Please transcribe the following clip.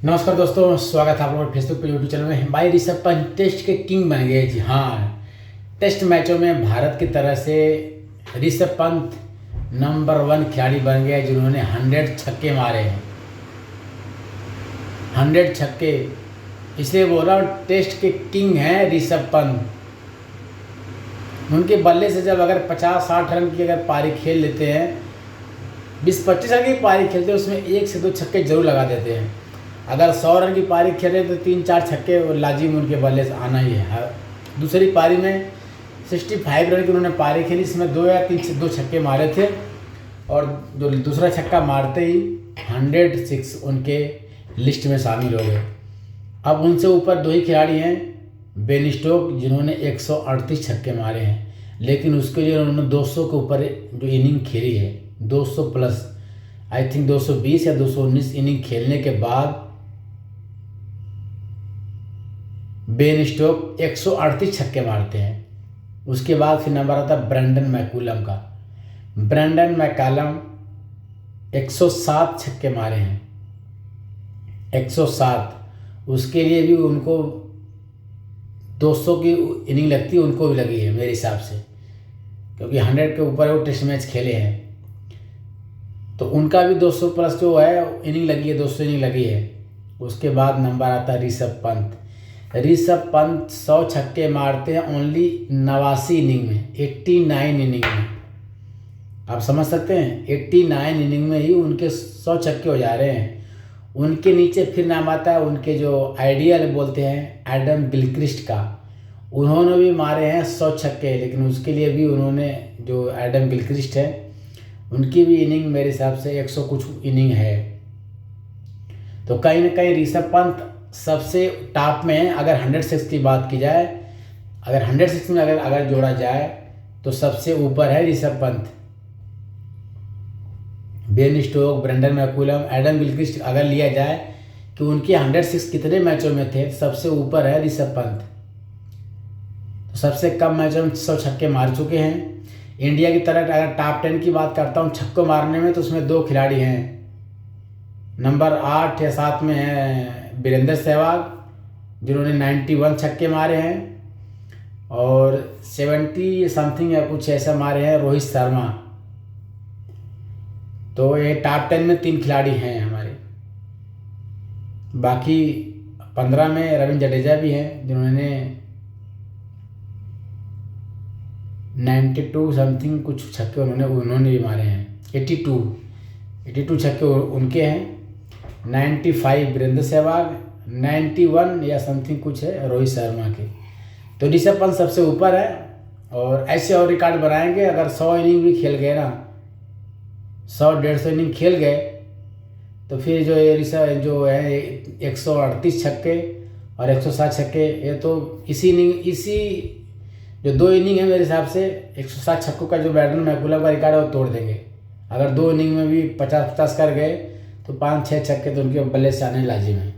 नमस्कार दोस्तों, स्वागत है आप लोगों के फेसबुक पे यूट्यूब चैनल में। भाई ऋषभ पंत टेस्ट के किंग बन गए। जी हाँ, टेस्ट मैचों में भारत की तरह से ऋषभ पंत नंबर 1 खिलाड़ी बन गए जिन्होंने 100 छक्के मारे हैं। 100 छक्के, इसलिए बोल रहा हूँ टेस्ट के किंग हैं ऋषभ पंत। उनके बल्ले से जब अगर 50-60 रन की अगर पारी खेल लेते हैं, 20-25 रन की पारी खेलते हैं, उसमें 1 से 2 छक्के जरूर लगा देते हैं। अगर 100 रन की पारी खेले तो 3-4 छक्के लाजिम उनके बल्ले से आना ही है। दूसरी पारी में 65 रन की उन्होंने पारी खेली, इसमें 2 या 3 से 2 छक्के मारे थे और जो दूसरा छक्का मारते ही 106 उनके लिस्ट में शामिल हो गए। अब उनसे ऊपर 2 ही खिलाड़ी हैं, बेन स्टोक जिन्होंने 138 छक्के मारे हैं, लेकिन उसके लिए उन्होंने 200 के ऊपर जो इनिंग खेली है, 200 प्लस, आई थिंक 220 या 219 इनिंग खेलने के बाद बेन स्टोक 138 छक्के मारते हैं। उसके बाद फिर नंबर आता है ब्रेंडन मैकुलम का। ब्रेंडन मैकुलम 107 छक्के मारे हैं, 107। उसके लिए भी उनको 200 की इनिंग लगती है, उनको भी लगी है मेरे हिसाब से, क्योंकि 100 के ऊपर वो टेस्ट मैच खेले हैं, तो उनका भी 200 प्लस जो है इनिंग लगी है, 200 इनिंग लगी है। उसके बाद नंबर आता है ऋषभ पंत। ऋषभ पंत 100 छक्के मारते हैं ओनली 89 इनिंग में, 89 इनिंग में। आप समझ सकते हैं, 89 इनिंग में ही उनके 100 छक्के हो जा रहे हैं। उनके नीचे फिर नाम आता है उनके जो आइडियल बोलते हैं एडम गिलक्रिस्ट का। उन्होंने भी मारे हैं 100 छक्के, लेकिन उसके लिए भी उन्होंने जो एडम गिलक्रिस्ट है उनकी भी इनिंग मेरे हिसाब से 100 कुछ इनिंग है। तो कहीं ना कहीं ऋषभ पंत सबसे टॉप में है। अगर 106 की बात की जाए, अगर 106 में अगर जोड़ा जाए तो सबसे ऊपर है Rishabh Pant. Ben Stoke, Brendon McCullum, Adam Gilchrist अगर लिया जाए कि उनके 106 कितने मैचों में थे, सबसे ऊपर है ऋषभ पंत। तो सबसे कम मैचों में 100 छक्के मार चुके हैं। इंडिया की तरह अगर टॉप 10 की बात करता हूँ छक्कों मारने में, तो उसमें 2 खिलाड़ी हैं। नंबर 8 या 7 में है वीरेंद्र सहवाग जिन्होंने 91 छक्के मारे हैं, और 70 समथिंग या कुछ ऐसा मारे हैं रोहित शर्मा। तो ये टॉप 10 में 3 खिलाड़ी हैं हमारे। बाकी 15 में रविंद्र जडेजा भी हैं जिन्होंने 92 समथिंग कुछ छक्के उन्होंने भी मारे हैं। 82 छक्के उनके हैं। 95 वीरेंद्र सहवाग, 91 या समथिंग कुछ है रोहित शर्मा के। तो ऋषभ पंत सबसे ऊपर है, और ऐसे और रिकॉर्ड बनाएंगे। अगर 100 इनिंग भी खेल गए ना, 100-150 इनिंग खेल गए, तो फिर जो ये ऋषभ जो है 138 छक्के और 107 छक्के, ये तो इसी जो 2 इनिंग है मेरे हिसाब से 107 छक्कों का जो ब्रेंडन मैकुलम का रिकॉर्ड है वो तोड़ देंगे। अगर 2 इनिंग में भी 50-50 कर गए तो 5-6 छक्के तो उनके बल्ले से आने लाजिम है।